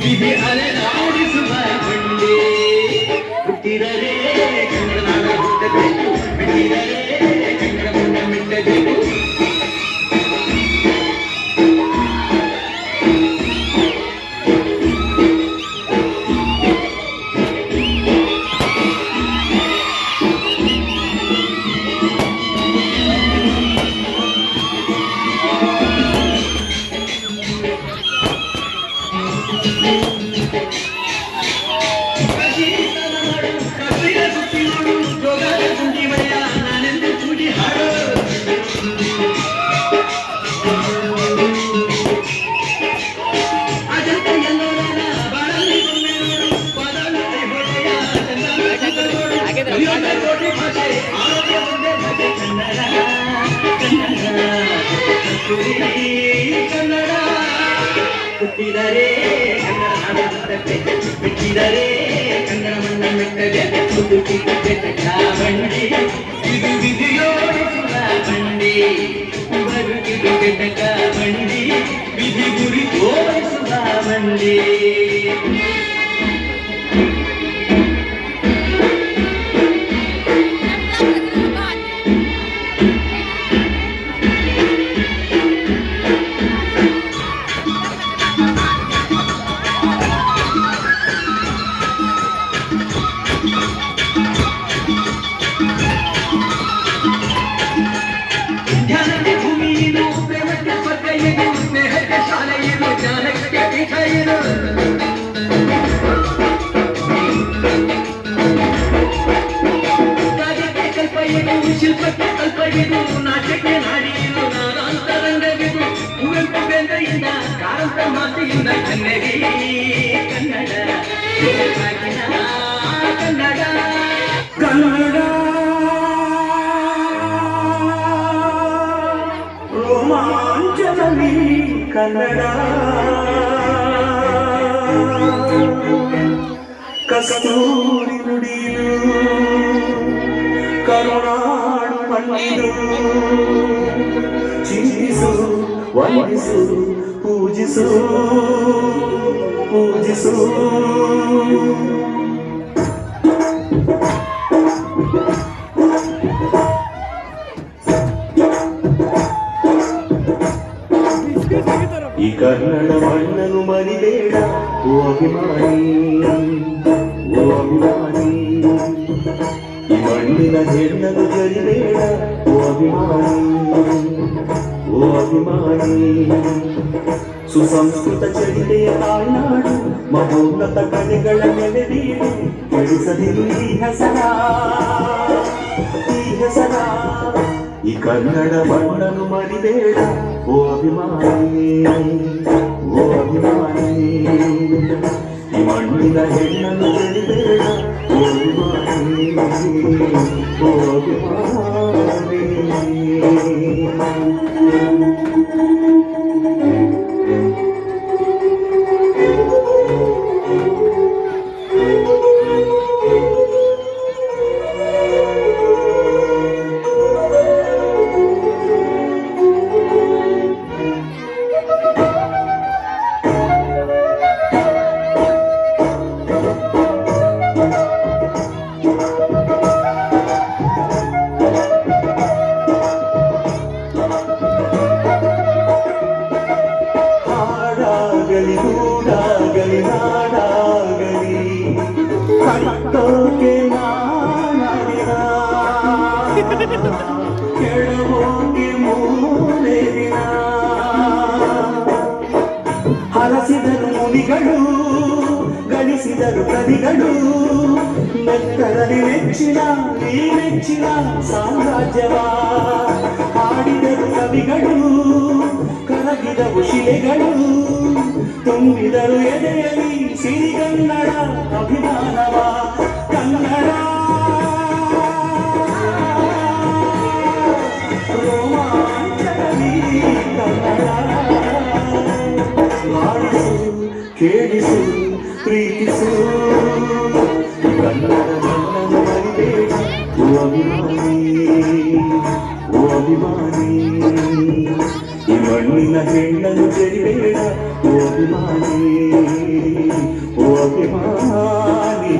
ವಿಧಿ ಅಲೆದಾಡಿಸುವ ಬಂಡಿ ಹುಟ್ಟಿದರೆ ಕನ್ನಡ ಹುಟ್ಟಬೇಕು ಬಿಟ್ಟಿದರೆ ಕನ್ನಡ ಮುಂದೆ ಮಿಟ್ಟಬೇಕು ಕನ್ನಡ ಹುಟ್ಟಿದರೆ ಕನ್ನಡ ನಾಡ ಹುಟ್ಟಬೇಕು ಬಿಟ್ಟಿದರೆ ಕನ್ನಡ ಮಣ್ಣ ಮೆಟ್ಟಬೇಕು ಹುಡುಕಿ ಬಂಡಿ ಇದು ವಿಧಿಯೋಡಿಸುವ ಬಂಡಿ ಬದುಕಿದು ಕೆಟ್ಟಕ ಬಂಡಿ ವಿಧಿ ಗುರಿ ತೋರಿಸುವ ಬಂಡಿ ಶಿಲ್ಪಕ್ಕೆ ಕಲ್ಪಗಿದು ನಾಟ್ಯಕ್ಕೆ ನಾಡಿದು ನಾನಾಂತರಂಗವಿದು ಕುವೆಂಪು ಬೆಂದೆಯಿಂದ ಕಾರಂತ ಮಾತಿಯಿಂದ ಕನ್ನಡಿ ಕನ್ನಡ ಕನ್ನಡ ಕನ್ನಡ ರೋಮಾಂಚನವಿ ಕನ್ನಡ ಕಸ್ತೂರಿ ನುಡಿಯು ಕರುಣಾಳು ಮಣ್ಣಿದು ಚಿಂತಿಸು ವಂದಿಸು ಪೂಜಿಸು ಪೂಜಿಸು ಈ ಕನ್ನಡ ಮಣ್ಣನ್ನು ಮರಿಬೇಡ ಓ ಅಭಿಮಾನಿ ಓ ಅಭಿಮಾನಿ ಈ ಮಣ್ಣಿನ ಹೆಣ್ಣನ್ನು ಜರಿಬೇಡ ಓ ಅಭಿಮಾನಿ ಓ ಅಭಿಮಾನಿ ಸುಸಂಸ್ಕೃತ ಚರಿತೆಯ ತಾಯ್ನಾಡು ಮಹೋನ್ನತ ಕಲೆಗಳ ನೆಲೆದೀಡು ಕೆಡಿಸದಿರು ಈ ಹೆಸರ ಈ ಕನ್ನಡ ಮಣ್ಣನ್ನು ಮರಿಬೇಡ ಓ ಅಭಿಮಾನಿ ಓ ಅಭಿಮಾನಿ ಈ ಮಣ್ಣಿನ ಹೆಣ್ಣನ್ನು ಜರಿಬೇಡ ಓ ಅಭಿಮಾನಿ ಓ ಅಭಿಮಾನಿ ಗೂಡಾಗಲಿ ನಾಡಾಗಲಿ ಕಟ್ಟೋಕೆ ನಾನರಿನ ಕೆಳಗೋಗಿ ಮೂರೇ ದಿನ ಹರಸಿದರು ಮುನಿಗಳು ಗಳಿಸಿದರು ಕವಿಗಳು ಮೆತ್ತರಲ್ಲಿ ನೆಚ್ಚಿನ ಈ ನೆಚ್ಚಿನ ಸಾಮ್ರಾಜ್ಯವ ಹಾಡಿದರು ಕವಿಗಳು ಕರಗಿದವು ಶಿಲೆಗಳು ತುಂಬಿದರು ಎದೆಯಲಿ ಸಿರಿಗನ್ನಡ ಅಭಿಮಾನವ ಕನ್ನಡ ರೋಮಾಂಚನವೀ ಕನ್ನಡ ಆಡಿಸು ಕೇಳಿಸು ಪ್ರೀತಿಸು ಕನ್ನಡ ಮಣ್ಣನ್ನು ಮರಿಬೇಡ ಓ ಅಭಿಮಾನಿ ಓ ಅಭಿಮಾನಿ ಈ ಮಣ್ಣಿನ ಹೆಣ್ಣನ್ನು ತೆರಿಬೇಡ ಓ ಅಭಿಮಾನಿ ಓ ಅಭಿಮಾನಿ